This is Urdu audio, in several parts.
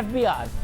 FBI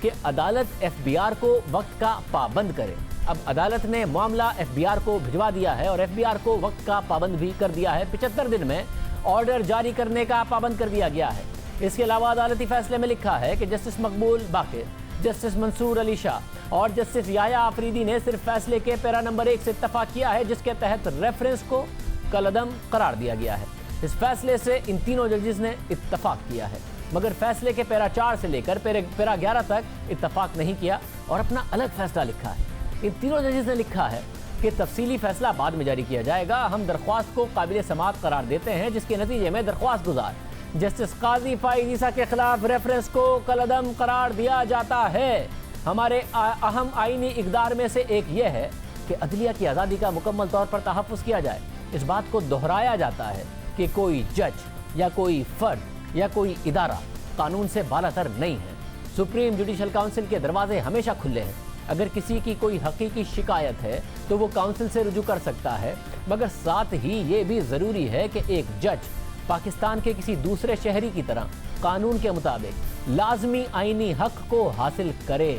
کہ عدالت ایف بی آر کو وقت کا پابند کرے۔ اب عدالت نے معاملہ ایف بی آر کو بھجوا دیا ہے اور ایف بی آر کو وقت کا پابند بھی کر دیا ہے۔ 75 دن میں آرڈر جاری کرنے کا پابند کر دیا گیا ہے۔ اس کے علاوہ عدالتی فیصلے میں لکھا ہے کہ جسٹس مقبول باقر، جسٹس منصور علی شاہ اور جسٹس یحییٰ آفریدی نے صرف فیصلے کے پیرا نمبر 1 سے اتفاق کیا ہے، جس کے تحت ریفرنس کو کالعدم قرار دیا گیا ہے۔ اس فیصلے سے ان تینوں ججز نے اتفاق کیا ہے، مگر فیصلے کے پیرا 4 سے لے کر پیرا 11 تک اتفاق نہیں کیا اور اپنا الگ فیصلہ لکھا ہے۔ ان تینوں ججز نے لکھا ہے کہ تفصیلی فیصلہ بعد میں جاری کیا جائے گا، ہم درخواست کو قابل سماعت قرار دیتے ہیں، جس کے نتیجے میں درخواست گزار جسٹس قاضی فائز عیسیٰ کے خلاف ریفرنس کو کالعدم قرار دیا جاتا ہے۔ ہمارے اہم آئینی اقدار میں سے ایک یہ ہے کہ عدلیہ کی آزادی کا مکمل طور پر تحفظ کیا جائے۔ اس بات کو دہرایا جاتا ہے کہ کوئی جج یا کوئی فرد یا کوئی ادارہ قانون سے بالاتر نہیں ہے۔ سپریم جوڈیشل کونسل کے دروازے ہمیشہ کھلے ہیں۔ اگر کسی کی کوئی حقیقی شکایت ہے تو وہ کونسل سے رجوع کر سکتا ہے، مگر ساتھ ہی یہ بھی ضروری ہے کہ ایک جج پاکستان کے کسی دوسرے شہری کی طرح قانون کے مطابق لازمی آئینی حق کو حاصل کرے۔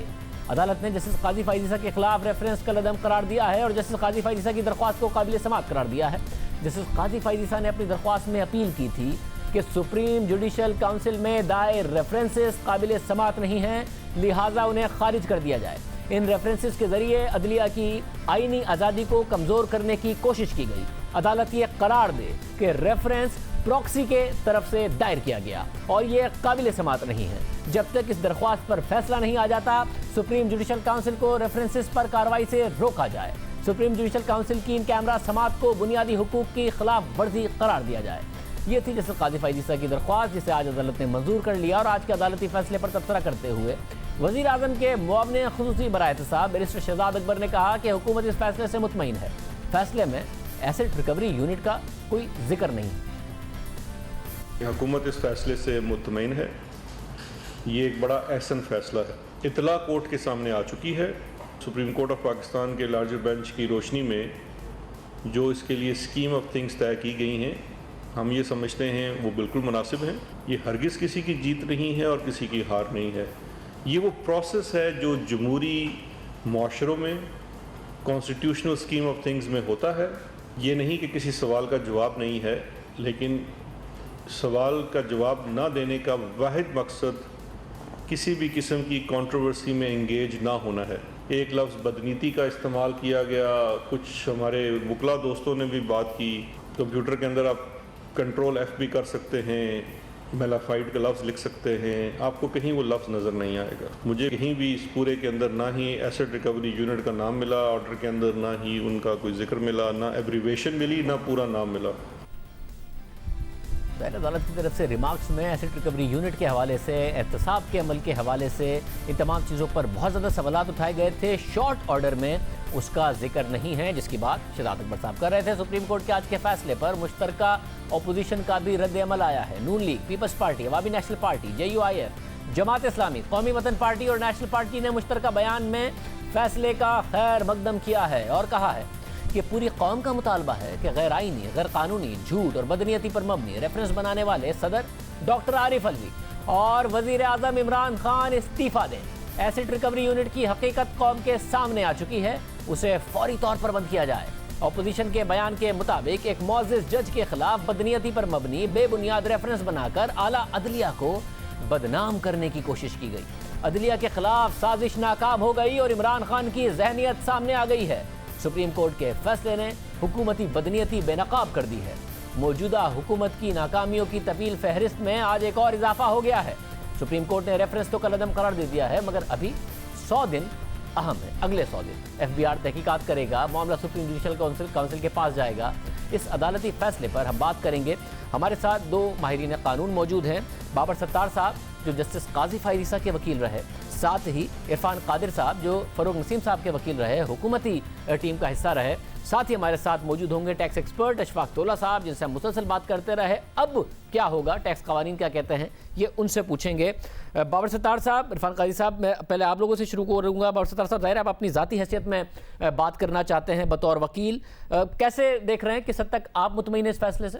عدالت نے جسٹس قاضی فائز عیسیٰ کے خلاف ریفرنس کالعدم قرار دیا ہے اور جسٹس قاضی فائز عیسیٰ کی درخواست کو قابل سماعت قرار دیا ہے۔ جسٹس قاضی فائز عیسیٰ نے اپنی درخواست میں اپیل کی تھی کہ سپریم جوڈیشل کونسل میں دائر ریفرنسز قابل سماعت نہیں ہیں، لہٰذا انہیں خارج کر دیا جائے۔ ان ریفرنسز کے ذریعے عدلیہ کی آئینی آزادی کو کمزور کرنے کی کوشش کی گئی۔ عدالت یہ قرار دے کہ ریفرنس پروکسی کے طرف سے دائر کیا گیا اور یہ قابل سماعت نہیں ہے۔ جب تک اس درخواست پر فیصلہ نہیں آ جاتا، سپریم جوڈیشل کونسل کو ریفرنسز پر کارروائی سے روکا جائے۔ سپریم جوڈیشل کونسل کی ان کیمرہ سماعت کو بنیادی حقوق کی خلاف ورزی قرار دیا جائے۔ یہ تھی جسٹس قاضی فائز عیسیٰ کی درخواست، جسے آج عدالت نے منظور کر لیا، اور آج کے عدالتی فیصلے پر تبصرہ کرتے ہوئے وزیر اعظم کے معاون خصوصی برائے احتساب بیرسٹر شہزاد اکبر نے کہا کہ حکومت اس فیصلے سے مطمئن ہے۔ فیصلے میں ایسٹ ریکوری یونٹ کا کوئی ذکر نہیں۔ حکومت اس فیصلے سے مطمئن ہے۔ یہ ایک بڑا احسن فیصلہ ہے۔ اطلاع کورٹ کے سامنے آ چکی ہے۔ سپریم کورٹ آف پاکستان کے لارجر بینچ کی روشنی میں جو اس کے لیے اسکیم آف تھنگس طے کی گئی ہیں، ہم یہ سمجھتے ہیں وہ بالکل مناسب ہیں۔ یہ ہرگز کسی کی جیت نہیں ہے اور کسی کی ہار نہیں ہے۔ یہ وہ پروسیس ہے جو جمہوری معاشروں میں کانسٹیٹیوشنل اسکیم آف تھنگس میں ہوتا ہے۔ یہ نہیں کہ کسی سوال کا جواب نہیں ہے، لیکن سوال کا جواب نہ دینے کا واحد مقصد کسی بھی قسم کی کنٹروورسی میں انگیج نہ ہونا ہے۔ ایک لفظ بدنیتی کا استعمال کیا گیا، کچھ ہمارے وکلا دوستوں نے بھی بات کی۔ کمپیوٹر کے اندر آپ کنٹرول ایف بھی کر سکتے ہیں، میلافائڈ کا لفظ لکھ سکتے ہیں، آپ کو کہیں وہ لفظ نظر نہیں آئے گا۔ مجھے کہیں بھی اس پورے کے اندر نہ ہی ایسٹ ریکوری یونٹ کا نام ملا آرڈر کے اندر، نہ ہی ان کا کوئی ذکر ملا، نہ ایبریویشن ملی، نہ پورا نام ملا۔ عدالت کی طرف سے ریمارکس میں ایسٹ ریکوری یونٹ کے حوالے سے، احتساب کے عمل کے حوالے سے، ان تمام چیزوں پر بہت زیادہ سوالات اٹھائے گئے تھے۔ شارٹ آرڈر میں اس کا ذکر نہیں ہے، جس کی بات شہزاد اکبر صاحب کر رہے تھے۔ سپریم کورٹ کے آج کے فیصلے پر مشترکہ اپوزیشن کا بھی رد عمل آیا ہے۔ نون لیگ، پیپلز پارٹی، عوامی national party, JUIF، Jamaat Islami, قومی وطن پارٹی اور نیشنل پارٹی نے مشترکہ بیان میں فیصلے کا خیر مقدم کیا ہے اور کہا ہے کہ پوری قوم کا مطالبہ ہے کہ غیر آئینی، غیر قانونی، جھوٹ اور بدنیتی پر مبنی ریفرنس بنانے والے صدر ڈاکٹر عارف الوی اور وزیر اعظم عمران خان استعفیٰ دیں۔ ایسٹ ریکوری یونٹ کی حقیقت قوم کے سامنے آ چکی ہے، اسے فوری طور پر بند کیا جائے۔ اپوزیشن کے بیان کے مطابق ایک معزز جج کے خلاف بدنیتی پر مبنی بے بنیاد ریفرنس بنا کر اعلیٰ عدلیہ کو بدنام کرنے کی کوشش کی گئی۔ عدلیہ کے خلاف سازش ناکام ہو گئی اور عمران خان کی ذہنیت سامنے آ گئی ہے۔ سپریم کورٹ کے فیصلے نے حکومتی بدنیتی بے نقاب کر دی ہے۔ موجودہ حکومت کی ناکامیوں کی طویل فہرست میں آج ایک اور اضافہ ہو گیا ہے۔ سپریم کورٹ نے ریفرنس تو کالعدم قرار دے دیا ہے، مگر ابھی 100 دن اہم ہے۔ اگلے 100 دن FBR تحقیقات کرے گا، معاملہ سپریم جوڈیشل کونسل کے پاس جائے گا۔ اس عدالتی فیصلے پر ہم بات کریں گے۔ ہمارے ساتھ 2 ماہرین قانون موجود ہیں، بابر ستار صاحب جو جسٹس قاضی فائز عیسیٰ کے وکیل رہے، ساتھ ہی عرفان قادر صاحب جو فروغ نسیم صاحب کے وکیل رہے، حکومتی ٹیم کا حصہ رہے۔ ساتھ ہی ہمارے ساتھ موجود ہوں گے ٹیکس ایکسپرٹ اشفاق تولا صاحب، جن سے ہم مسلسل بات کرتے رہے۔ اب کیا ہوگا، ٹیکس قوانین کیا کہتے ہیں، یہ ان سے پوچھیں گے۔ بابر ستار صاحب، عرفان قاضی صاحب، میں پہلے آپ لوگوں سے شروع کروں گا۔ بابر ستار صاحب، ظاہر ہے آپ اپنی ذاتی حیثیت میں بات کرنا چاہتے ہیں بطور وکیل، کیسے دیکھ رہے ہیں، کس حد تک آپ مطمئن ہیں اس فیصلے سے؟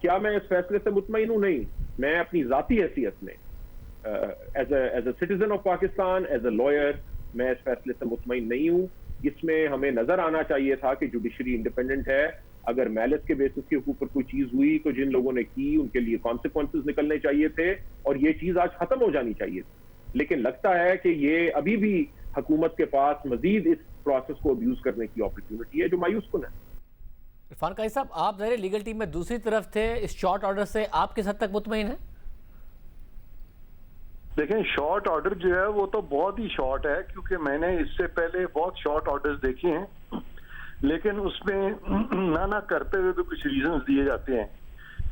کیا میں اس فیصلے سے مطمئن ہوں؟ نہیں. میں اپنی ذاتی حیثیت میں as a citizen of Pakistan, as a lawyer, میں اس فیصلے سے مطمئن نہیں ہوں. اس میں ہمیں نظر آنا چاہیے تھا کہ جوڈیشری انڈیپینڈنٹ ہے. اگر میلس کے بیسس کے اوپر کوئی چیز ہوئی تو جن لوگوں نے کی ان کے لیے کانسیکوینسز نکلنے چاہیے تھے اور یہ چیز آج ختم ہو جانی چاہیے تھی. لیکن لگتا ہے کہ یہ ابھی بھی حکومت کے پاس مزید اس پروسیس کو ابیوز کرنے کی اپرچونٹی ہے، جو مایوس کن ہے. عرفان قاضی صاحب، آپ ظاہر لیگل ٹیم میں دوسری طرف تھے، اس شارٹ آرڈر سے آپ کس حد تک مطمئن ہیں؟ دیکھیں، شارٹ آرڈر جو ہے وہ تو بہت ہی شارٹ ہے، کیونکہ میں نے اس سے پہلے بہت شارٹ آرڈرز دیکھے ہیں، لیکن اس میں نہ کرتے ہوئے بھی کچھ ریزنز دیے جاتے ہیں.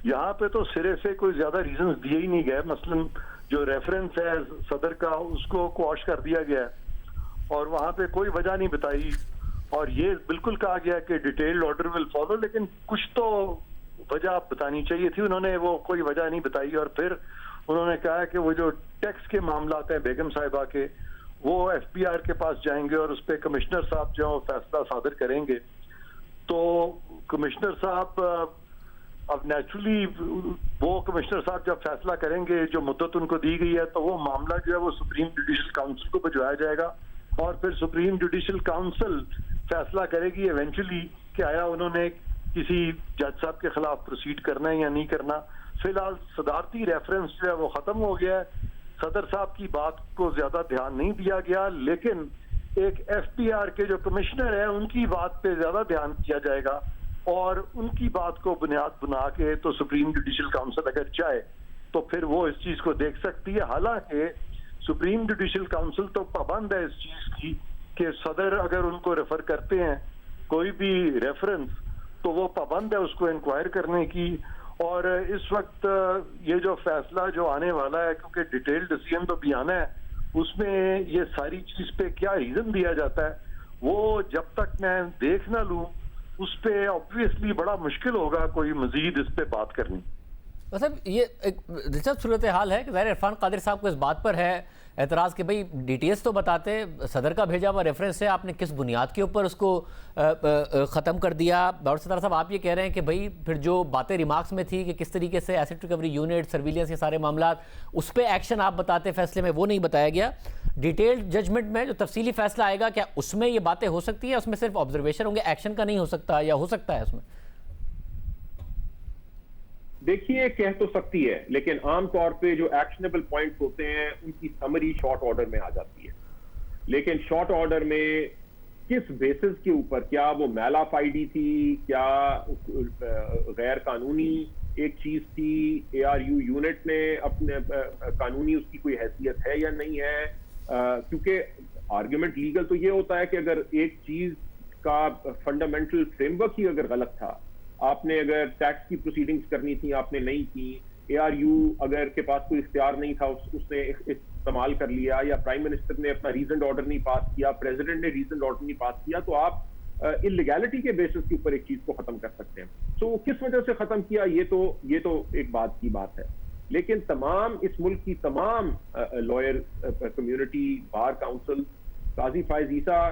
یہاں پہ تو سرے سے کوئی زیادہ ریزنز دیے ہی نہیں گئے. مثلا جو ریفرنس ہے صدر کا، اس کو کوش کر دیا گیا اور وہاں پہ کوئی وجہ نہیں بتائی، اور یہ بالکل کہا گیا کہ ڈیٹیلڈ آرڈر ول فالو، لیکن کچھ تو وجہ بتانی چاہیے تھی. انہوں نے وہ کوئی وجہ نہیں بتائی، اور پھر انہوں نے کہا کہ وہ جو ٹیکس کے معاملات ہیں بیگم صاحبہ کے، وہ ایف بی آر کے پاس جائیں گے اور اس پہ کمشنر صاحب جو فیصلہ صادر کریں گے. تو کمشنر صاحب اب نیچرلی وہ کمشنر صاحب جب فیصلہ کریں گے، جو مدت ان کو دی گئی ہے، تو وہ معاملہ جو ہے وہ سپریم جوڈیشل کاؤنسل کو بھجوایا جائے گا، اور پھر سپریم جوڈیشل کاؤنسل فیصلہ کرے گی ایونچولی کہ آیا انہوں نے کسی جج صاحب کے خلاف پروسیڈ کرنا ہے یا نہیں کرنا. فی الحال صدارتی ریفرنس جو ہے وہ ختم ہو گیا ہے. صدر صاحب کی بات کو زیادہ دھیان نہیں دیا گیا، لیکن ایک ایف پی آر کے جو کمشنر ہیں ان کی بات پہ زیادہ دھیان کیا جائے گا، اور ان کی بات کو بنیاد بنا کے تو سپریم جوڈیشل کاؤنسل اگر چاہے تو پھر وہ اس چیز کو دیکھ سکتی ہے. حالانکہ سپریم جوڈیشل کاؤنسل تو پابند ہے اس چیز کی کہ صدر اگر ان کو ریفر کرتے ہیں کوئی بھی ریفرنس، تو وہ پابند ہے اس کو انکوائر کرنے کی. اور اس وقت یہ جو فیصلہ جو آنے والا ہے، کیونکہ ڈیٹیل ڈیسیژن تو بھی آنا ہے، اس میں یہ ساری چیز پہ کیا ریزن دیا جاتا ہے وہ جب تک میں دیکھ نہ لوں اس پہ آبویسلی بڑا مشکل ہوگا کوئی مزید اس پہ بات کرنی. مطلب یہ ایک دلچسپ صورتحال ہے کہ ظاہر عرفان قادر صاحب کو اس بات پر ہے اعتراض کہ بھئی ڈیٹیلز تو بتاتے، صدر کا بھیجا ہوا ریفرنس ہے، آپ نے کس بنیاد کے اوپر اس کو ختم کر دیا. اور صدر صاحب آپ یہ کہہ رہے ہیں کہ بھئی پھر جو باتیں ریمارکس میں تھی کہ کس طریقے سے ایسٹ ریکوری یونٹ، سرویلنس، یہ سارے معاملات، اس پہ ایکشن آپ بتاتے فیصلے میں، وہ نہیں بتایا گیا. ڈیٹیل ججمنٹ میں جو تفصیلی فیصلہ آئے گا، کیا اس میں یہ باتیں ہو سکتی ہیں؟ اس میں صرف آبزرویشن ہوں گے، ایکشن کا نہیں ہو سکتا، یا ہو سکتا ہے اس میں؟ دیکھیے، کہہ تو سکتی ہے، لیکن عام طور پہ جو ایکشنیبل پوائنٹس ہوتے ہیں ان کی سمری شارٹ آرڈر میں آ جاتی ہے. لیکن شارٹ آرڈر میں کس بیسس کے اوپر، کیا وہ میل آف آئی ڈی تھی، کیا غیر قانونی ایک چیز تھی، اے آر یو یونٹ نے اپنے قانونی اس کی کوئی حیثیت ہے یا نہیں ہے. کیونکہ آرگیومنٹ لیگل تو یہ ہوتا ہے کہ اگر ایک چیز کا فنڈامنٹل فریم ورک ہی اگر غلط تھا، آپ نے اگر ٹیکس کی پروسیڈنگز کرنی تھی آپ نے نہیں کی، اے آر یو اگر کے پاس کوئی اختیار نہیں تھا اس نے استعمال کر لیا، یا پرائم منسٹر نے اپنا ریزنڈ آرڈر نہیں پاس کیا، پریزیڈنٹ نے ریزنڈ آرڈر نہیں پاس کیا، تو آپ انلیگیلٹی کے بیسس کے اوپر ایک چیز کو ختم کر سکتے ہیں. سو کس وجہ سے ختم کیا، یہ تو ایک بات کی بات ہے. لیکن تمام اس ملک کی تمام لائر کمیونٹی، بار کاؤنسل قاضی فائز عیسیٰ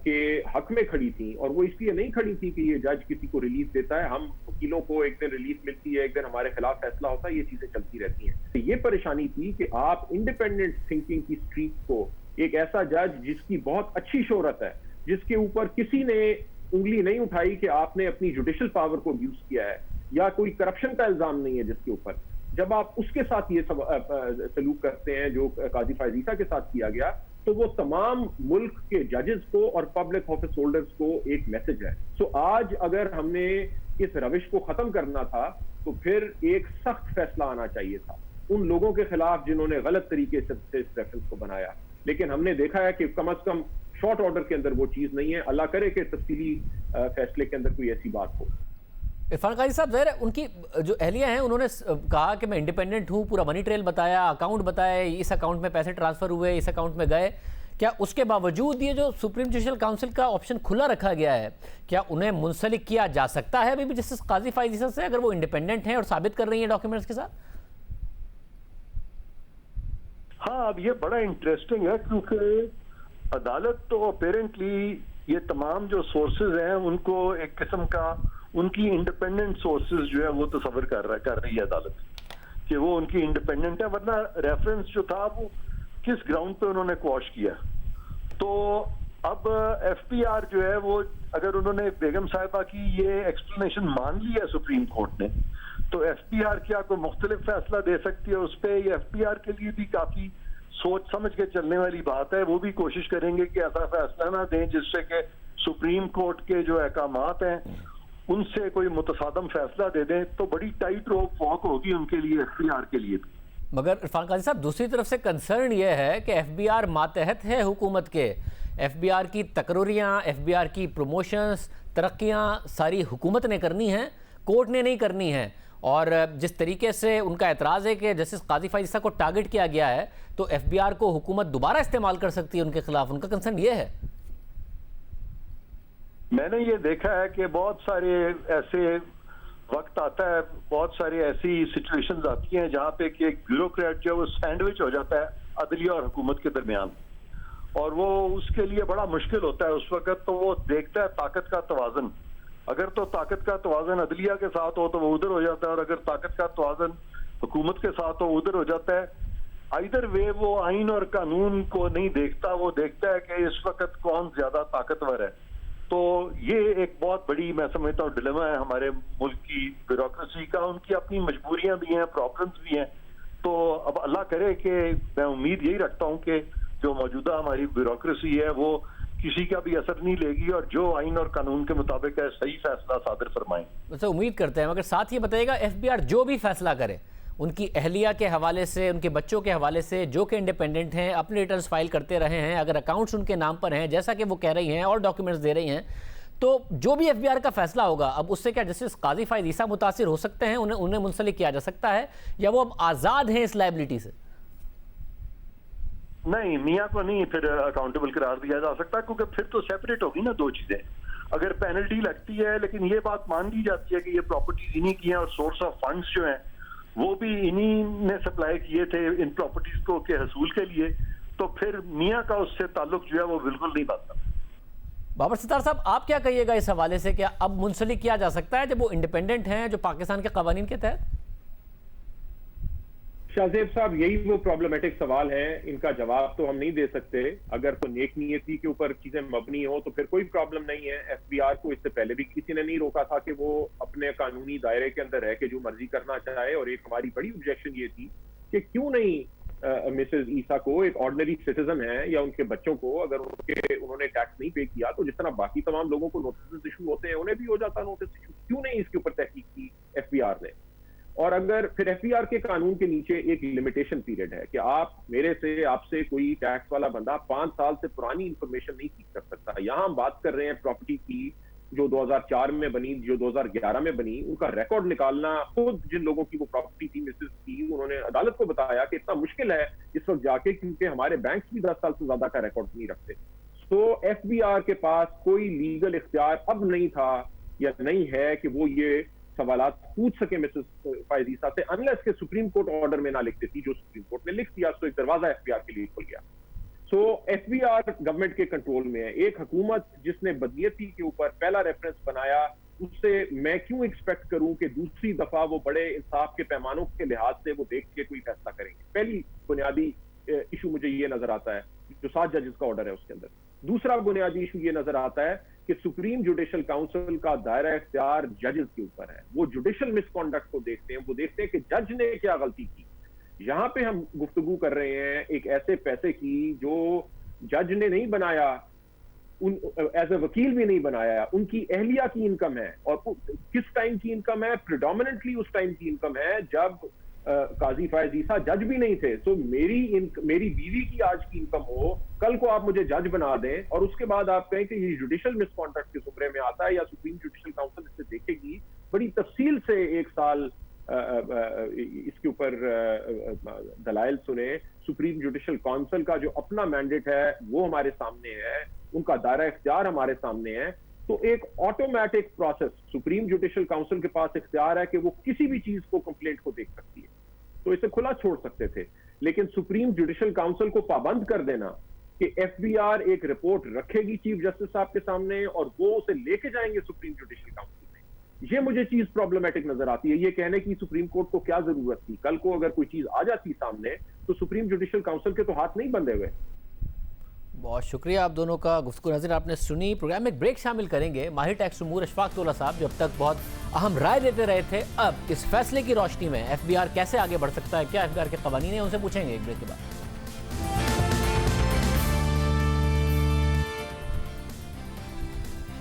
کے حق میں کھڑی تھیں، اور وہ اس لیے نہیں کھڑی تھی کہ یہ جج کسی کو ریلیف دیتا ہے. ہم وکیلوں کو ایک دن ریلیف ملتی ہے، ایک دن ہمارے خلاف فیصلہ ہوتا ہے، یہ چیزیں چلتی رہتی ہیں. یہ پریشانی تھی کہ آپ انڈیپینڈنٹ تھنکنگ کی اسٹریٹ کو، ایک ایسا جج جس کی بہت اچھی شہرت ہے، جس کے اوپر کسی نے انگلی نہیں اٹھائی کہ آپ نے اپنی جوڈیشل پاور کو ابیوز کیا ہے، یا کوئی کرپشن کا الزام نہیں ہے جس کے اوپر، جب آپ اس کے ساتھ یہ سلوک کرتے ہیں جو قاضی فائز عیسیٰ کے ساتھ کیا گیا، تو وہ تمام ملک کے ججز کو اور پبلک آفس ہولڈرز کو ایک میسج ہے. سو آج اگر ہم نے اس روش کو ختم کرنا تھا تو پھر ایک سخت فیصلہ آنا چاہیے تھا ان لوگوں کے خلاف جنہوں نے غلط طریقے سے اس ریفرنس کو بنایا. لیکن ہم نے دیکھا ہے کہ کم از کم شارٹ آرڈر کے اندر وہ چیز نہیں ہے. اللہ کرے کہ تفصیلی فیصلے کے اندر کوئی ایسی بات ہو. عرفان قاضی صاحب، ظاہر ہے ان کی جو اہلیہ ہیں انہوں نے کہا کہ میں انڈیپینڈنٹ ہوں، پورا منی ٹریل بتایا، اکاؤنٹ بتایا، اس اکاؤنٹ میں پیسے ٹرانسفر ہوئے، اس اکاؤنٹ میں گئے. کیا اس کے باوجود یہ جو سپریم جوڈیشل کاؤنسل کا آپشن کھلا رکھا گیا ہے، کیا انہیں منسلک کیا جا سکتا ہے ابھی بھی جسٹس قاضی فائز عیسیٰ سے، اگر وہ انڈیپینڈنٹ ہیں اور ثابت کر رہی ہیں ڈاکیومنٹس کے ساتھ؟ ہاں، اب یہ بڑا انٹرسٹنگ ہے، کیونکہ عدالت تو اپیرنٹلی یہ تمام جو سورسز ہیں ان کو ایک قسم کا ان کی انڈیپینڈنٹ سورسز جو ہے وہ تصور کر رہی ہے عدالت کہ وہ ان کی انڈیپینڈنٹ ہے، ورنہ ریفرنس جو تھا وہ کس گراؤنڈ پہ انہوں نے کوش کیا. تو اب ایف پی آر جو ہے وہ اگر انہوں نے بیگم صاحبہ کی یہ ایکسپلینیشن مان لی ہے سپریم کورٹ نے، تو ایف پی آر کیا کوئی مختلف فیصلہ دے سکتی ہے اس پہ؟ یہ ایف پی آر کے لیے بھی کافی سوچ سمجھ کے چلنے والی بات ہے. وہ بھی کوشش کریں گے کہ ایسا فیصلہ نہ دیں جس سے کہ سپریم کورٹ کے جو احکامات ہیں ان سے کوئی متصادم فیصلہ دے دیں، تو بڑی ٹائٹ روپ واک ہوگی ان کے لیے، ایف پی آر کے لیے بھی. مگر عرفان قاضی صاحب دوسری طرف سے کنسرن یہ ہے کہ ایف بی آر ماتحت ہے حکومت کے، ایف بی آر کی تقرریاں، ایف بی آر کی پروموشنز، ترقیاں ساری حکومت نے کرنی ہیں، کورٹ نے نہیں کرنی ہیں. اور جس طریقے سے ان کا اعتراض ہے کہ جسٹس قاضی فائز عیسیٰ کو ٹارگٹ کیا گیا ہے تو ایف بی آر کو حکومت دوبارہ استعمال کر سکتی ہے ان کے خلاف، ان کا کنسرن یہ ہے. میں نے یہ دیکھا ہے کہ بہت سارے ایسے وقت آتا ہے، بہت ساری ایسی سچویشنز آتی ہیں جہاں پہ کہ ایک بیوروکریٹ جو ہے وہ سینڈوچ ہو جاتا ہے عدلیہ اور حکومت کے درمیان، اور وہ اس کے لیے بڑا مشکل ہوتا ہے اس وقت. تو وہ دیکھتا ہے طاقت کا توازن، اگر تو طاقت کا توازن عدلیہ کے ساتھ ہو تو وہ ادھر ہو جاتا ہے، اور اگر طاقت کا توازن حکومت کے ساتھ ہو وہ ادھر ہو جاتا ہے. آئدر وے وہ آئین اور قانون کو نہیں دیکھتا، وہ دیکھتا ہے کہ اس وقت کون زیادہ طاقتور ہے. تو یہ ایک بہت بڑی میں سمجھتا ہوں ڈیلیما ہے ہمارے ملک کی بیوروکریسی کا. ان کی اپنی مجبوریاں بھی ہیں، پرابلمز بھی ہیں. تو اب اللہ کرے کہ میں امید یہی رکھتا ہوں کہ جو موجودہ ہماری بیوروکریسی ہے وہ کسی کا بھی اثر نہیں لے گی، اور جو آئین اور قانون کے مطابق ہے صحیح فیصلہ صادر فرمائیں. ویسے امید کرتے ہیں، مگر ساتھ یہ بتائیے گا ایف بی آر جو بھی فیصلہ کرے ان کی اہلیہ کے حوالے سے، ان کے بچوں کے حوالے سے، جو کہ انڈیپینڈنٹ ہیں، اپنے ریٹرنز فائل کرتے رہے ہیں، اگر اکاؤنٹس ان کے نام پر ہیں جیسا کہ وہ کہہ رہی ہیں اور ڈاکیومنٹس دے رہی ہیں، تو جو بھی ایف بی آر کا فیصلہ ہوگا اب اس سے کیا جسٹس قاضی فائز عیسیٰ متاثر ہو سکتے ہیں، انہیں منسلک کیا جا سکتا ہے، یا وہ اب آزاد ہیں اس لائبلٹی سے؟ نہیں، میاں کو نہیں پھر اکاؤنٹیبل قرار دیا جا سکتا، کیونکہ پھر تو سیپریٹ ہوگی نا دو چیزیں. اگر پینلٹی لگتی ہے لیکن یہ بات مان لی جاتی ہے کہ یہ پراپرٹیز انہی کی ہیں اور سورس آف فنڈز جو ہیں وہ بھی انہی نے سپلائی کیے تھے ان پراپرٹیز کو کے حصول کے لیے، تو پھر میاں کا اس سے تعلق جو ہے وہ بالکل نہیں بنتا. بابر ستار صاحب آپ کیا کہیے گا اس حوالے سے، کیا اب منسلک کیا جا سکتا ہے جب وہ انڈیپینڈنٹ ہیں جو پاکستان کے قوانین کے تحت؟ شاہزیب صاحب یہی وہ پرابلمیٹک سوال ہے، ان کا جواب تو ہم نہیں دے سکتے. اگر تو نیک نیتی کے اوپر چیزیں مبنی ہو تو پھر کوئی پرابلم نہیں ہے. ایف بی آر کو اس سے پہلے بھی کسی نے نہیں روکا تھا کہ وہ اپنے قانونی دائرے کے اندر رہ کے جو مرضی کرنا چاہے. اور ایک ہماری بڑی آبجیکشن یہ تھی کہ کیوں نہیں مسز عیسیٰ کو، ایک آرڈنری سٹیزن ہے، یا ان کے بچوں کو اگر انہوں نے ٹیکس نہیں پے کیا تو جس طرح باقی تمام لوگوں کو نوٹسز ایشو ہوتے ہیں انہیں بھی ہو جاتا نوٹس ایشو، کیوں نہیں اس کے اوپر تحقیق کی ایف بی آر نے؟ اور اگر پھر ایف بی آر کے قانون کے نیچے ایک لمیٹیشن پیریڈ ہے کہ آپ میرے سے، آپ سے کوئی ٹیکس والا بندہ 5 سال سے پرانی انفارمیشن نہیں سیکھ کر سکتا. یہاں ہم بات کر رہے ہیں پراپرٹی کی جو 2004 میں بنی، جو 2011 میں بنی، ان کا ریکارڈ نکالنا. خود جن لوگوں کی وہ پراپرٹی تھی مسز کی، انہوں نے عدالت کو بتایا کہ اتنا مشکل ہے اس وقت جا کے، کیونکہ ہمارے بینکس بھی 10 سال سے زیادہ کا ریکارڈ نہیں رکھتے. تو ایف بی آر کے پاس کوئی لیگل اختیار اب نہیں تھا یا نہیں ہے کہ وہ یہ سوالات پوچھ سکے مسز فائز عیسیٰ سے، انلیس کہ سپریم کورٹ آرڈر میں نہ لکھتی تھی. جو سپریم کورٹ نے لکھ دیا تو ایک دروازہ ایف بی آر کے لیے کھل گیا. سو ایف بی آر گورنمنٹ کے کنٹرول میں ہے. ایک حکومت جس نے بدنیتی کے اوپر پہلا ریفرنس بنایا، اس سے میں کیوں ایکسپیکٹ کروں کہ دوسری دفعہ وہ بڑے انصاف کے پیمانوں کے لحاظ سے وہ دیکھ کے کوئی فیصلہ کریں گے. پہلی بنیادی ایشو مجھے یہ نظر آتا ہے جو 7 ججز کا آرڈر ہے اس کے اندر. دوسرا بنیادی ایشو یہ نظر آتا ہے کہ سپریم جوڈیشل کاؤنسل کا دائرہ اختیار ججز کے اوپر ہے. وہ جوڈیشل مس کنڈکٹ کو دیکھتے ہیں، وہ دیکھتے ہیں کہ جج نے کیا غلطی کی. یہاں پہ ہم گفتگو کر رہے ہیں ایک ایسے پیسے کی جو جج نے نہیں بنایا، ایز اے وکیل بھی نہیں بنایا، ان کی اہلیہ کی انکم ہے. اور کس ٹائم کی انکم ہے؟ پریڈومیننٹلی اس ٹائم کی انکم ہے جب قاضی فائز عیسیٰ جج بھی نہیں تھے. سو میری بیوی کی آج کی انکم ہو، کل کو آپ مجھے جج بنا دیں اور اس کے بعد آپ کہیں کہ یہ جوڈیشل مس کانڈکٹ کے زمرے میں آتا ہے یا سپریم جوڈیشل کاؤنسل اس سے دیکھے گی. بڑی تفصیل سے 1 سال اس کے اوپر دلائل سنے. سپریم جوڈیشل کاؤنسل کا جو اپنا مینڈیٹ ہے وہ ہمارے سامنے ہے، ان کا دائرہ اختیار ہمارے سامنے ہے. تو ایک automatic process, supreme judicial council کے پاس اختیار ہے کہ وہ کسی بھی چیز کو کمپلینٹ کو دیکھ سکتی ہے، تو اسے کھلا چھوڑ سکتے تھے. لیکن سپریم جوڈیشل کاؤنسل کو پابند کر دینا کہ ایف بی آر ایک رپورٹ رکھے گی چیف جسٹس صاحب کے سامنے اور وہ اسے لے کے جائیں گے سپریم جوڈیشل کاؤنسل میں، یہ مجھے چیز پرابلمٹک نظر آتی ہے. یہ کہنے کی سپریم کورٹ کو کیا ضرورت تھی؟ کل کو اگر کوئی چیز آ جاتی سامنے تو سپریم جوڈیشل کاؤنسل کے تو ہاتھ نہیں بندھے ہوئے. بہت شکریہ آپ دونوں کا. گفتگو نظر آپ نے سنی. پروگرام میں ایک بریک شامل کریں گے. ماہر ٹیکس امور اشفاق طولہ صاحب جو اب تک بہت اہم رائے دیتے رہے تھے، اب اس فیصلے کی روشنی میں ایف بی آر کیسے آگے بڑھ سکتا ہے، کیا ایف بی آر کے قوانین ہیں، ان سے پوچھیں گے ایک بریک کے بعد.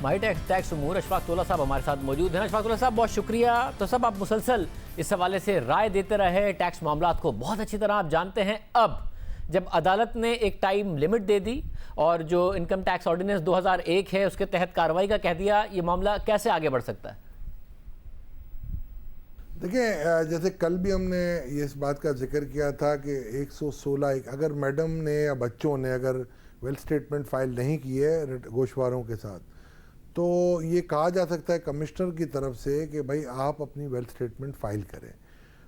ماہر ٹیکس امور اشفاق طولہ صاحب ہمارے ساتھ موجود ہیں. اشفاق طولہ صاحب بہت شکریہ. تو سب آپ مسلسل اس حوالے سے رائے دیتے رہے، ٹیکس معاملات کو بہت اچھی طرح آپ جانتے ہیں. اب جب عدالت نے ایک ٹائم لمٹ دے دی اور جو انکم ٹیکس آرڈیننس 2001 ہے اس کے تحت کارروائی کا کہہ دیا، یہ معاملہ کیسے آگے بڑھ سکتا ہے؟ دیکھیں، جیسے کل بھی ہم نے اس بات کا ذکر کیا تھا کہ 116 اگر میڈم نے یا بچوں نے اگر ویل سٹیٹمنٹ فائل نہیں کی ہے گوشواروں کے ساتھ، تو یہ کہا جا سکتا ہے کمشنر کی طرف سے کہ بھائی آپ اپنی ویل سٹیٹمنٹ فائل کریں.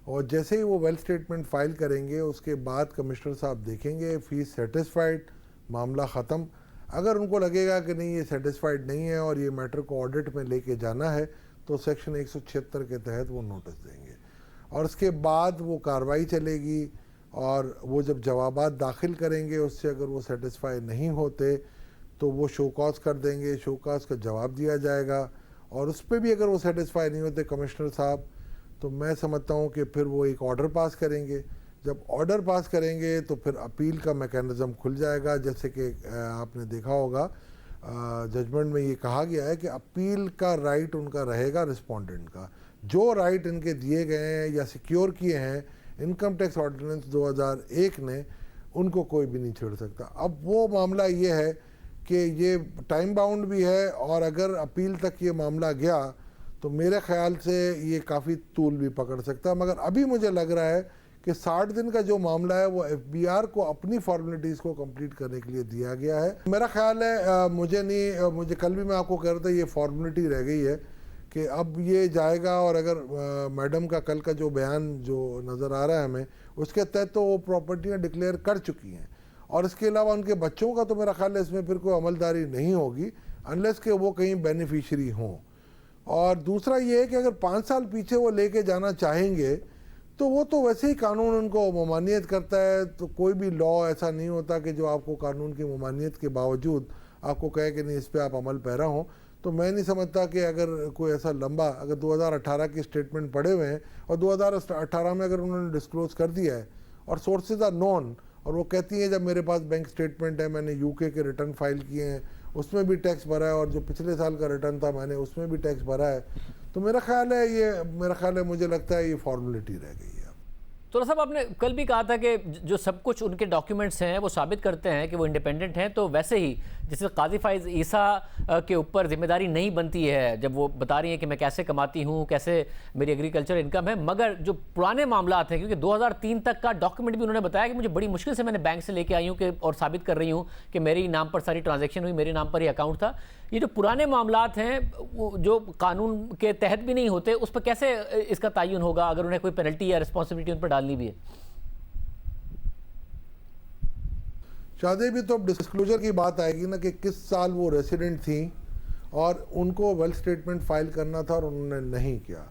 اور جیسے ہی وہ ویل سٹیٹمنٹ فائل کریں گے اس کے بعد کمشنر صاحب دیکھیں گے فیس سیٹسفائیڈ، معاملہ ختم. اگر ان کو لگے گا کہ نہیں یہ سیٹسفائیڈ نہیں ہے اور یہ میٹر کو آڈٹ میں لے کے جانا ہے تو سیکشن 176 کے تحت وہ نوٹس دیں گے اور اس کے بعد وہ کارروائی چلے گی. اور وہ جب جوابات داخل کریں گے اس سے اگر وہ سیٹسفائی نہیں ہوتے تو وہ شو کاز کر دیں گے، شو کاز کا جواب دیا جائے گا. اور اس پہ بھی اگر وہ سیٹسفائی نہیں ہوتے کمشنر صاحب تو میں سمجھتا ہوں کہ پھر وہ ایک آرڈر پاس کریں گے. جب آرڈر پاس کریں گے تو پھر اپیل کا میکینزم کھل جائے گا. جیسے کہ آپ نے دیکھا ہوگا ججمنٹ میں یہ کہا گیا ہے کہ اپیل کا رائٹ ان کا رہے گا رسپونڈنٹ کا. جو رائٹ ان کے دیے گئے ہیں یا سیکیور کیے ہیں انکم ٹیکس آرڈیننس 2001 نے، ان کو کوئی بھی نہیں چھیڑ سکتا. اب وہ معاملہ یہ ہے کہ یہ ٹائم باؤنڈ بھی ہے اور اگر اپیل تک یہ معاملہ گیا تو میرے خیال سے یہ کافی طول بھی پکڑ سکتا ہے. مگر ابھی مجھے لگ رہا ہے کہ 60 دن کا جو معاملہ ہے وہ ایف بی آر کو اپنی فارمیلٹیز کو کمپلیٹ کرنے کے لیے دیا گیا ہے. میرا خیال ہے مجھے کل بھی میں آپ کو کہہ رہا تھا یہ فارمیلٹی رہ گئی ہے کہ اب یہ جائے گا. اور اگر میڈم کا کل کا جو بیان جو نظر آ رہا ہے ہمیں اس کے تحت تو وہ پراپرٹیاں ڈکلیئر کر چکی ہیں اور اس کے علاوہ ان کے بچوں کا تو میرا خیال ہے اس میں پھر کوئی عملداری نہیں ہوگی انلیس کہ وہ کہیں بینیفیشری ہوں. اور دوسرا یہ ہے کہ اگر 5 سال پیچھے وہ لے کے جانا چاہیں گے تو وہ تو ویسے ہی قانون ان کو ممانعت کرتا ہے. تو کوئی بھی لا ایسا نہیں ہوتا کہ جو آپ کو قانون کی ممانعت کے باوجود آپ کو کہے کہ نہیں اس پہ آپ عمل پیرا ہوں. تو میں نہیں سمجھتا کہ اگر کوئی ایسا لمبا اگر 2018 کی اسٹیٹمنٹ پڑے ہوئے ہیں اور 2018 میں اگر انہوں نے ڈسکلوز کر دیا ہے اور سورسز آر نون اور وہ کہتی ہیں جب میرے پاس بینک اسٹیٹمنٹ ہے میں نے یو کے ریٹرن فائل کیے ہیں اس میں بھی ٹیکس بھرا ہے اور جو پچھلے سال کا ریٹرن تھا میں نے اس میں بھی ٹیکس بھرا ہے، تو میرا خیال ہے مجھے لگتا ہے یہ فارمیلٹی رہ گئی ہے. تو صاحب آپ نے کل بھی کہا تھا کہ جو سب کچھ ان کے ڈاکیومنٹس ہیں وہ ثابت کرتے ہیں کہ وہ انڈیپینڈنٹ ہیں، تو ویسے ہی جیسے قاضی فائز عیسیٰ کے اوپر ذمہ داری نہیں بنتی ہے جب وہ بتا رہی ہیں کہ میں کیسے کماتی ہوں، کیسے میری ایگریکلچر انکم ہے. مگر جو پرانے معاملات ہیں کیونکہ 2003 تک کا ڈاکیومنٹ بھی انہوں نے بتایا کہ مجھے بڑی مشکل سے میں نے بینک سے لے کے آئی ہوں کہ اور ثابت کر رہی ہوں کہ میرے نام پر ساری ٹرانزیکشن ہوئی، میرے نام پر ہی اکاؤنٹ تھا. یہ جو پرانے معاملات ہیں جو قانون کے تحت بھی نہیں ہوتے اس پر کیسے اس کا تعین ہوگا اگر انہیں کوئی پینلٹی یا رسپانسبلٹی ان پر ڈالنی بھی ہے؟ شادی بھی تو اب ڈسکلوجر کی بات آئے گی نا کہ کس سال وہ ریسیڈنٹ تھیں اور ان کو ویل سٹیٹمنٹ فائل کرنا تھا اور انہوں نے نہیں کیا.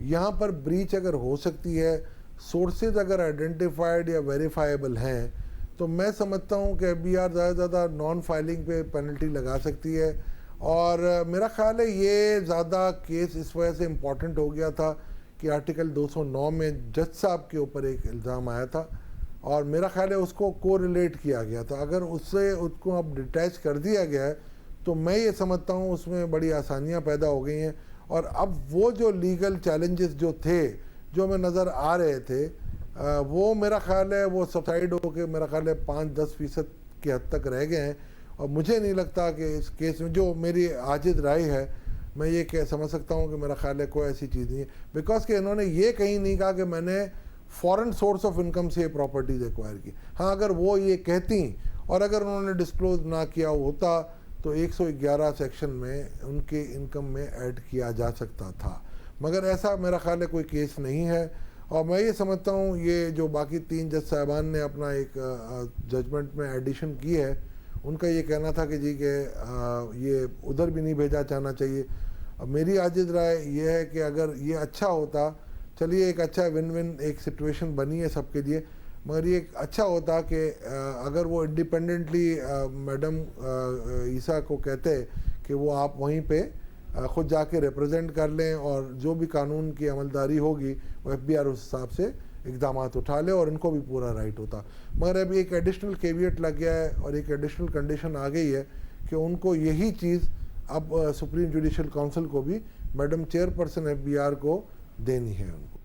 یہاں پر بریچ اگر ہو سکتی ہے، سورسز اگر آئیڈینٹیفائڈ یا ویریفائیبل ہیں تو میں سمجھتا ہوں کہ ایف بی آر زیادہ سے زیادہ نان فائلنگ پہ پینلٹی لگا سکتی ہے. اور میرا خیال ہے یہ زیادہ کیس اس وجہ سے امپورٹنٹ ہو گیا تھا کہ آرٹیکل 209 میں جج صاحب کے اوپر ایک الزام آیا تھا اور میرا خیال ہے اس کو کو ریلیٹ کیا گیا تھا. اگر اس سے اس کو اب ڈیٹیچ کر دیا گیا ہے تو میں یہ سمجھتا ہوں اس میں بڑی آسانیاں پیدا ہو گئی ہیں. اور اب وہ جو لیگل چیلنجز جو تھے جو ہمیں نظر آ رہے تھے وہ میرا خیال ہے وہ سبسائڈ ہو کے میرا خیال ہے 5-10% کی حد تک رہ گئے ہیں. اور مجھے نہیں لگتا کہ اس کیس میں جو میری عاجز رائے ہے میں یہ سمجھ سکتا ہوں کہ میرا خیال ہے کوئی ایسی چیز نہیں ہے بیکاز کہ انہوں نے یہ کہیں نہیں کہا کہ میں نے فورن سورس آف انکم سے یہ پراپرٹیز ایکوائر کی. ہاں اگر وہ یہ کہتی اور اگر انہوں نے ڈسکلوز نہ کیا ہوتا تو 111 سیکشن میں ان کے انکم میں ایڈ کیا جا سکتا تھا. مگر ایسا میرا خیال ہے کوئی کیس نہیں ہے. اور میں یہ سمجھتا ہوں یہ جو باقی 3 جج صاحبان نے اپنا ایک ججمنٹ میں ایڈیشن کی ہے ان کا یہ کہنا تھا کہ جی کہ یہ ادھر بھی نہیں بھیجا جانا چاہیے. اب میری عاجز رائے یہ ہے کہ اگر یہ اچھا ہوتا، چلیے ایک اچھا ون ون ایک سچویشن بنی ہے سب کے لیے، مگر یہ ایک اچھا ہوتا کہ اگر وہ انڈیپینڈنٹلی میڈم عیسیٰ کو کہتے کہ وہ آپ وہیں پہ خود جا کے ریپرزینٹ کر لیں اور جو بھی قانون کی عملداری ہوگی وہ ایف بی آر اس حساب سے اقدامات اٹھا لے اور ان کو بھی پورا رائٹ ہوتا. مگر ابھی ایک ایڈیشنل کیویٹ لگ گیا ہے اور ایک ایڈیشنل کنڈیشن آ گئی ہے کہ ان کو یہی چیز اب سپریم جوڈیشل کونسل کو بھی madam chairperson F B R کو دینی ہے. ان کو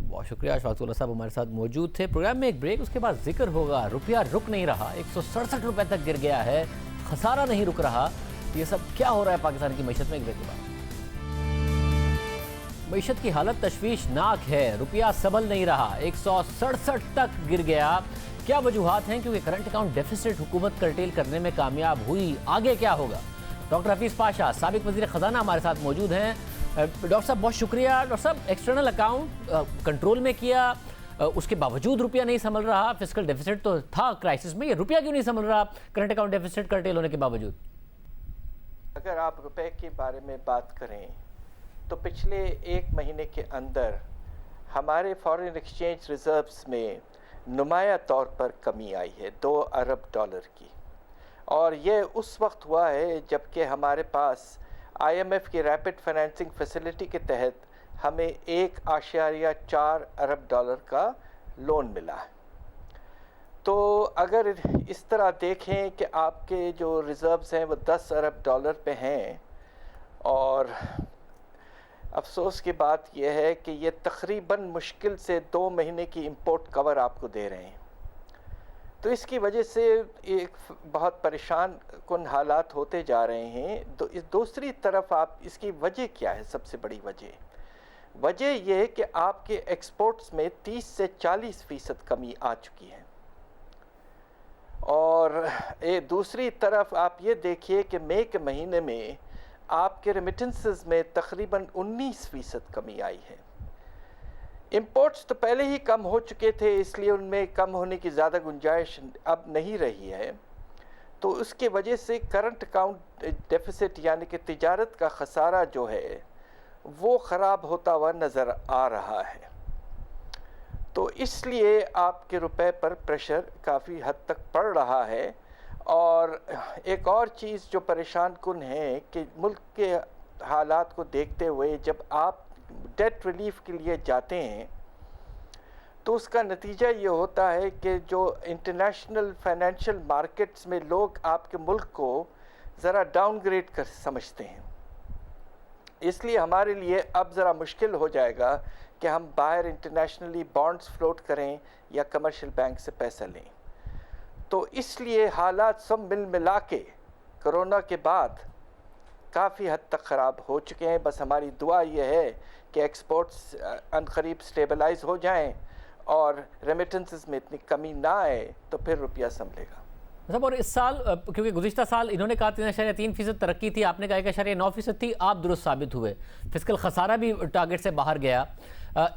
بہت شکریہ. شفاعت اللہ صاحب ہمارے ساتھ موجود تھے. پروگرام میں ایک بریک، اس کے بعد ذکر ہوگا روپیہ رک نہیں رہا، 167 روپے تک گر گیا ہے، خسارہ نہیں رک رہا. یہ سب کیا ہو رہا ہے پاکستان کی معیشت میں؟ ایک بریک کے بعد. معیشت کی حالت تشویشناک ہے، روپیہ سنبھل نہیں رہا، 167 تک گر گیا. کیا وجوہات ہیں؟ کیونکہ کرنٹ اکاؤنٹ ڈیفیسٹ حکومت کرٹیل کرنے میں کامیاب ہوئی. آگے کیا ہوگا؟ ڈاکٹر حفیظ پاشا سابق وزیر خزانہ ہمارے ساتھ موجود ہیں. ڈاکٹر صاحب بہت شکریہ. ڈاکٹر صاحب ایکسٹرنل اکاؤنٹ کنٹرول میں کیا، اس کے باوجود روپیہ نہیں سنبھل رہا. فسکل ڈیفیسٹ تو تھا کرائسس میں، یہ روپیہ کیوں نہیں سنبھل رہا کرنٹ اکاؤنٹ ڈیفیسٹ کرٹیل ہونے کے باوجود؟ اگر آپ روپے کے بارے میں بات کریں تو پچھلے ایک مہینے کے اندر ہمارے فارن ایکسچینج ریزروز میں نمایاں طور پر کمی آئی ہے 2 ارب ڈالر کی، اور یہ اس وقت ہوا ہے جب کہ ہمارے پاس آئی ایم ایف کی ریپڈ فائنینسنگ فیسلٹی کے تحت ہمیں 1.4 ارب ڈالر کا لون ملا ہے. تو اگر اس طرح دیکھیں کہ آپ کے جو ریزروز ہیں وہ 10 ارب ڈالر پہ ہیں، اور افسوس کی بات یہ ہے کہ یہ تقریباً مشکل سے 2 مہینے کی امپورٹ کور آپ کو دے رہے ہیں، تو اس کی وجہ سے ایک بہت پریشان کن حالات ہوتے جا رہے ہیں. دوسری طرف آپ اس کی وجہ کیا ہے؟ سب سے بڑی وجہ یہ ہے کہ آپ کے ایکسپورٹس میں 30 سے 40% کمی آ چکی ہے. اور دوسری طرف آپ یہ دیکھیے کہ مئی کے مہینے میں آپ کے ریمیٹنسز میں تقریباً 19% کمی آئی ہے. امپورٹس تو پہلے ہی کم ہو چکے تھے، اس لیے ان میں کم ہونے کی زیادہ گنجائش اب نہیں رہی ہے. تو اس کی وجہ سے کرنٹ اکاؤنٹ ڈیفیسٹ یعنی کہ تجارت کا خسارہ جو ہے وہ خراب ہوتا ہوا نظر آ رہا ہے. تو اس لیے آپ کے روپے پر پریشر کافی حد تک پڑ رہا ہے. اور ایک اور چیز جو پریشان کن ہے کہ ملک کے حالات کو دیکھتے ہوئے جب آپ ڈیٹ ریلیف کے لیے جاتے ہیں تو اس کا نتیجہ یہ ہوتا ہے کہ جو انٹرنیشنل فائنینشیل مارکیٹس میں لوگ آپ کے ملک کو ذرا ڈاؤن گریڈ کر سمجھتے ہیں. اس لیے ہمارے لیے اب ذرا مشکل ہو جائے گا کہ ہم باہر انٹرنیشنلی بانڈز فلوٹ کریں یا کمرشل بینک سے پیسہ لیں. تو اس لیے حالات سب ملا کے کرونا کے بعد کافی حد تک خراب ہو چکے ہیں. بس ہماری دعا یہ ہے کہ ایکسپورٹس عنقریب سٹیبلائز ہو جائیں اور ریمیٹنسز میں اتنی کمی نہ آئے تو پھر روپیہ سنبھلے گا. صاحب اور اس سال کیونکہ گزشتہ سال انہوں نے کہا 3.3% ترقی تھی، آپ نے کہا 1.9% تھی، آپ درست ثابت ہوئے. فسکل خسارہ بھی ٹارگٹ سے باہر گیا.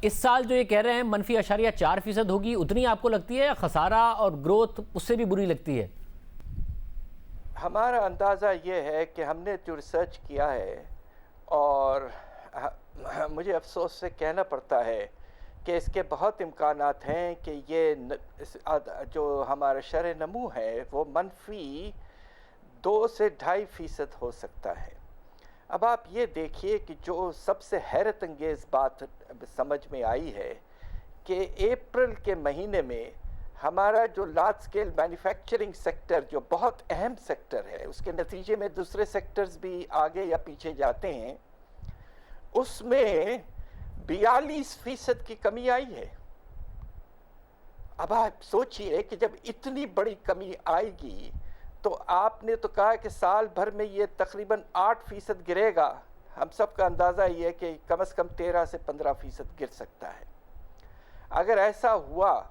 اس سال جو یہ کہہ رہے ہیں -0.4% ہوگی، اتنی آپ کو لگتی ہے یا خسارہ اور گروتھ اس سے بھی بری لگتی ہے؟ ہمارا اندازہ یہ ہے کہ ہم نے جو ریسرچ کیا ہے، اور مجھے افسوس سے کہنا پڑتا ہے کہ اس کے بہت امکانات ہیں کہ یہ جو ہمارا شرح نمو ہے وہ -2 سے 2.5% ہو سکتا ہے. اب آپ یہ دیکھیے کہ جو سب سے حیرت انگیز بات سمجھ میں آئی ہے کہ اپریل کے مہینے میں ہمارا جو لارج سکیل مینوفیکچرنگ سیکٹر جو بہت اہم سیکٹر ہے، اس کے نتیجے میں دوسرے سیکٹرز بھی آگے یا پیچھے جاتے ہیں، اس میں 42% کی کمی آئی ہے. اب آپ سوچئے کہ جب اتنی بڑی کمی آئے گی تو آپ نے تو کہا کہ سال بھر میں یہ تقریباً 8% گرے گا. ہم سب کا اندازہ یہ ہے کہ کم از کم 13 سے 15% گر سکتا ہے. اگر ایسا ہوا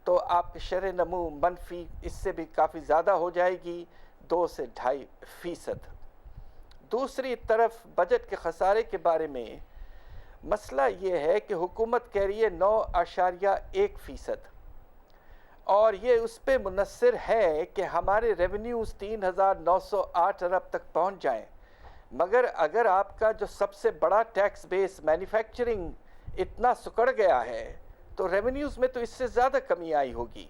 تو آپ کے شرح نمو منفی اس سے بھی کافی زیادہ ہو جائے گی، 2 سے 2.5%. دوسری طرف بجٹ کے خسارے کے بارے میں مسئلہ یہ ہے کہ حکومت کہہ رہی ہے 9.1%، اور یہ اس پہ منحصر ہے کہ ہمارے ریونیوز 3,908 ارب تک پہنچ جائیں. مگر اگر آپ کا جو سب سے بڑا ٹیکس بیس مینوفیکچرنگ اتنا سکڑ گیا ہے تو ریونیوز میں تو اس سے زیادہ کمی آئی ہوگی.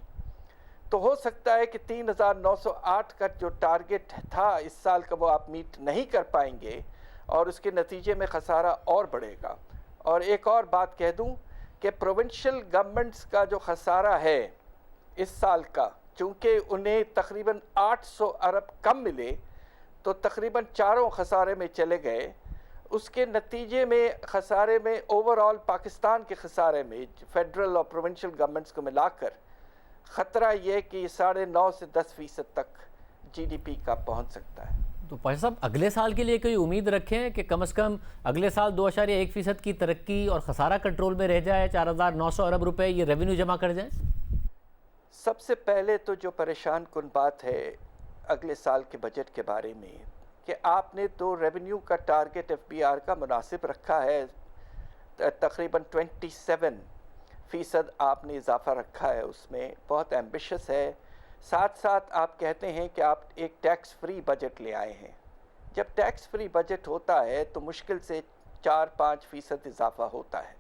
تو ہو سکتا ہے کہ 3,908 کا جو ٹارگٹ تھا اس سال کا وہ آپ میٹ نہیں کر پائیں گے اور اس کے نتیجے میں خسارہ اور بڑھے گا. اور ایک اور بات کہہ دوں کہ پروونشل گورنمنٹس کا جو خسارہ ہے اس سال کا، چونکہ انہیں تقریباً 800 ارب کم ملے تو تقریباً چاروں خسارے میں چلے گئے. اس کے نتیجے میں خسارے میں اوور آل پاکستان کے خسارے میں فیڈرل اور پروونشل گورنمنٹس کو ملا کر خطرہ یہ کہ یہ 9.5 سے 10% تک جی ڈی پی کا پہنچ سکتا ہے. تو پاشا صاحب اگلے سال کے لیے کوئی امید رکھیں کہ کم از کم اگلے سال 2.1% کی ترقی اور خسارہ کنٹرول میں رہ جائے، 4,900 ارب روپے یہ ریونیو جمع کر جائیں؟ سب سے پہلے تو جو پریشان کن بات ہے اگلے سال کے بجٹ کے بارے میں کہ آپ نے تو ریونیو کا ٹارگٹ ایف بی آر کا مناسب رکھا ہے، تقریباً 27% آپ نے اضافہ رکھا ہے، اس میں بہت ایمبیشس ہے. ساتھ ساتھ آپ کہتے ہیں کہ آپ ایک ٹیکس فری بجٹ لے آئے ہیں. جب ٹیکس فری بجٹ ہوتا ہے تو مشکل سے 4-5% اضافہ ہوتا ہے.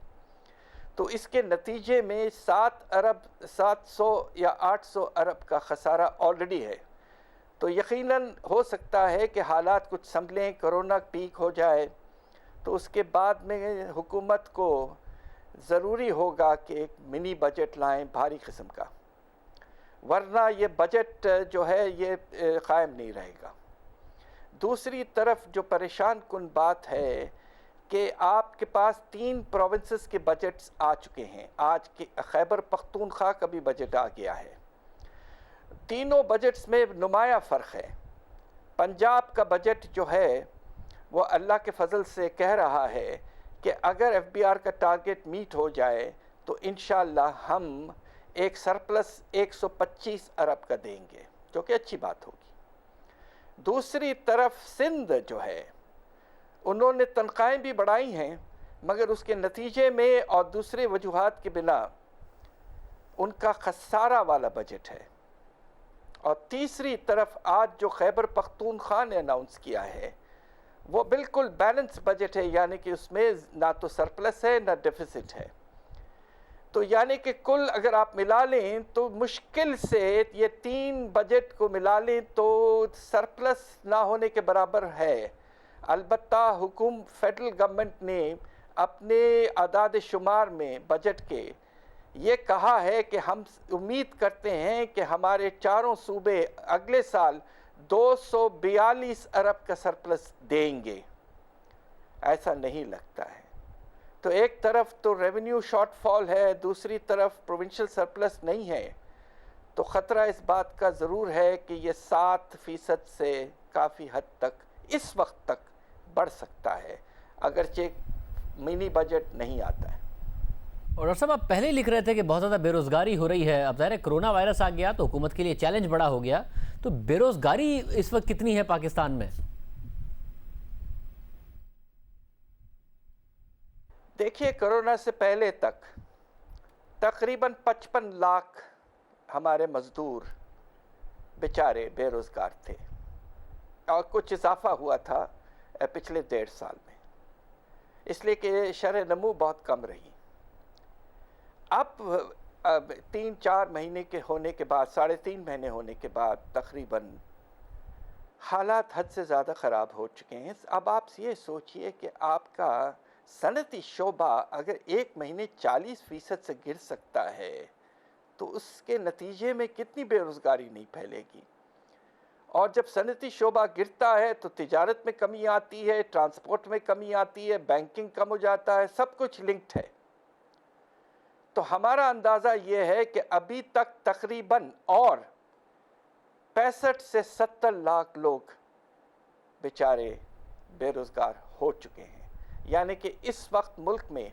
تو اس کے نتیجے میں 700 یا 800 ارب کا خسارہ آلریڈی ہے. تو یقیناً ہو سکتا ہے کہ حالات کچھ سنبھلیں، کرونا پیک ہو جائے تو اس کے بعد میں حکومت کو ضروری ہوگا کہ ایک منی بجٹ لائیں بھاری قسم کا، ورنہ یہ بجٹ جو ہے یہ قائم نہیں رہے گا. دوسری طرف جو پریشان کن بات ہے کہ آپ کے پاس 3 پروونسز کے بجٹس آ چکے ہیں. آج کے خیبر پختونخوا کا بھی بجٹ آ گیا ہے. تینوں بجٹس میں نمایاں فرق ہے. پنجاب کا بجٹ جو ہے وہ اللہ کے فضل سے کہہ رہا ہے کہ اگر ایف بی آر کا ٹارگٹ میٹ ہو جائے تو انشاءاللہ ہم ایک سرپلس 125 ارب کا دیں گے، جو کہ اچھی بات ہوگی. دوسری طرف سندھ جو ہے انہوں نے تنخواہیں بھی بڑھائی ہیں مگر اس کے نتیجے میں اور دوسرے وجوہات کے بنا ان کا خسارہ والا بجٹ ہے. اور تیسری طرف آج جو خیبر پختونخوا نے اناؤنس کیا ہے وہ بالکل بیلنس بجٹ ہے، یعنی کہ اس میں نہ تو سرپلس ہے نہ ڈیفیسٹ ہے. تو یعنی کہ کل اگر آپ ملا لیں تو مشکل سے یہ 3 بجٹ کو ملا لیں تو سرپلس نہ ہونے کے برابر ہے. البتہ فیڈرل گورنمنٹ نے اپنے اعداد شمار میں بجٹ کے یہ کہا ہے کہ ہم امید کرتے ہیں کہ ہمارے چاروں صوبے اگلے سال 242 ارب کا سرپلس دیں گے. ایسا نہیں لگتا ہے. تو ایک طرف تو ریونیو شارٹ فال ہے، دوسری طرف پروونشل سرپلس نہیں ہے. تو خطرہ اس بات کا ضرور ہے کہ یہ 7% سے کافی حد تک اس وقت تک بڑھ سکتا ہے اگرچہ منی بجٹ نہیں آتا ہے. اور ڈاکٹر صاحب آپ پہلے لکھ رہے تھے کہ بہت زیادہ بے روزگاری ہو رہی ہے. اب ظاہر ہے کرونا وائرس آ گیا تو حکومت کے لیے چیلنج بڑا ہو گیا. تو بے روزگاری اس وقت کتنی ہے پاکستان میں؟ دیکھیے کرونا سے پہلے تک تقریباً 55 لاکھ ہمارے مزدور بیچارے بے روزگار تھے اور کچھ اضافہ ہوا تھا پچھلے 1.5 سال میں، اس لیے کہ شرح نمو بہت کم رہی. اب 3-4 مہینے کے ہونے کے بعد، 3.5 مہینے ہونے کے بعد تقریباً حالات حد سے زیادہ خراب ہو چکے ہیں. اب آپ یہ سوچئے کہ آپ کا صنعتی شعبہ اگر 1 مہینے 40% سے گر سکتا ہے تو اس کے نتیجے میں کتنی بے روزگاری نہیں پھیلے گی. اور جب صنعتی شعبہ گرتا ہے تو تجارت میں کمی آتی ہے، ٹرانسپورٹ میں کمی آتی ہے، بینکنگ کم ہو جاتا ہے، سب کچھ لنکڈ ہے. تو ہمارا اندازہ یہ ہے کہ ابھی تک تقریباً اور 65 سے 70 لاکھ لوگ بیچارے بے روزگار ہو چکے ہیں. یعنی کہ اس وقت ملک میں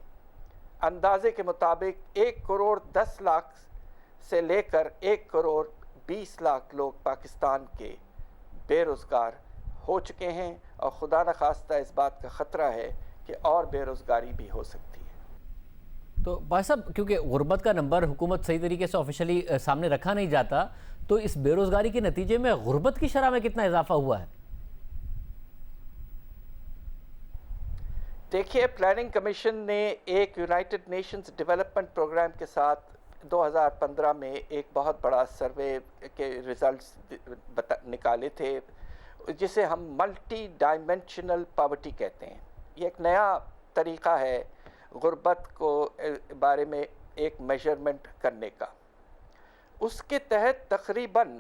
اندازے کے مطابق 1,10,00,000 سے لے کر 1,20,00,000 لوگ پاکستان کے بے روزگار ہو چکے ہیں، اور خدا نخواستہ اس بات کا خطرہ ہے کہ اور بے روزگاری بھی ہو سکتی ہے. تو بھائی صاحب کیونکہ غربت کا نمبر حکومت صحیح طریقے سے آفیشلی سامنے رکھا نہیں جاتا، تو اس بے روزگاری کے نتیجے میں غربت کی شرح میں کتنا اضافہ ہوا ہے؟ دیکھیے پلاننگ کمیشن نے ایک یونائٹڈ نیشنز ڈیولپمنٹ پروگرام کے ساتھ 2015 میں ایک بہت بڑا سروے کے ریزلٹس نکالے تھے جسے ہم ملٹی ڈائمینشنل پاورٹی کہتے ہیں. یہ ایک نیا طریقہ ہے غربت کو بارے میں ایک میجرمنٹ کرنے کا. اس کے تحت تقریباً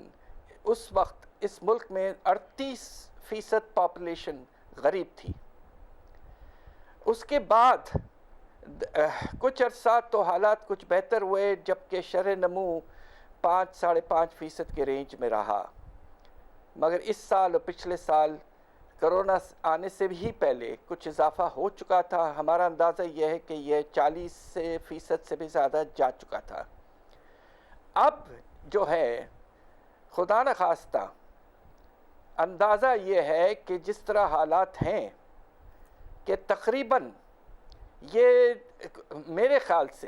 اس وقت اس ملک میں 38% پاپولیشن غریب تھی. اس کے بعد کچھ عرصہ تو حالات کچھ بہتر ہوئے جبکہ شرح نمو 5-5.5% کے رینج میں رہا. مگر اس سال اور پچھلے سال کرونا آنے سے بھی پہلے کچھ اضافہ ہو چکا تھا. ہمارا اندازہ یہ ہے کہ یہ 40% سے بھی زیادہ جا چکا تھا. اب جو ہے خدا نخواستہ اندازہ یہ ہے کہ جس طرح حالات ہیں کہ تقریباً یہ میرے خیال سے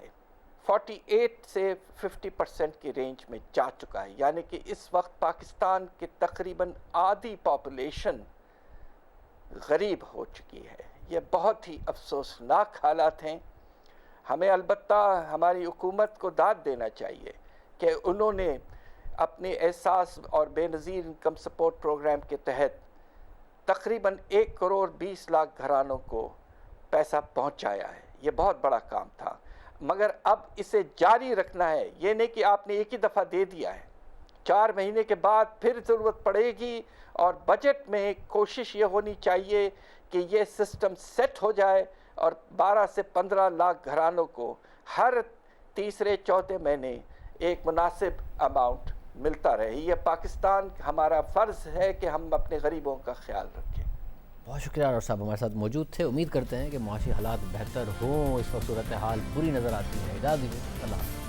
48 سے 50% کی رینج میں جا چکا ہے. یعنی کہ اس وقت پاکستان کی تقریباً آدھی پاپولیشن غریب ہو چکی ہے. یہ بہت ہی افسوسناک حالات ہیں. ہمیں البتہ ہماری حکومت کو داد دینا چاہیے کہ انہوں نے اپنے احساس اور بے نظیر انکم سپورٹ پروگرام کے تحت تقریباً 1,20,00,000 گھرانوں کو پیسہ پہنچایا ہے. یہ بہت بڑا کام تھا مگر اب اسے جاری رکھنا ہے. یہ نہیں کہ آپ نے ایک ہی دفعہ دے دیا ہے. 4 مہینے کے بعد پھر ضرورت پڑے گی اور بجٹ میں کوشش یہ ہونی چاہیے کہ یہ سسٹم سیٹ ہو جائے اور 12 سے 15 لاکھ گھرانوں کو ہر تیسرے چوتھے مہینے ایک مناسب اماؤنٹ ملتا رہے. یہ پاکستان ہمارا فرض ہے کہ ہم اپنے غریبوں کا خیال رکھیں. بہت شکریہ ڈاکٹر صاحب ہمارے ساتھ موجود تھے. امید کرتے ہیں کہ معاشی حالات بہتر ہوں. اس وقت صورتحال بری نظر آتی ہے. اجازت دیجیے. اللہ حافظ.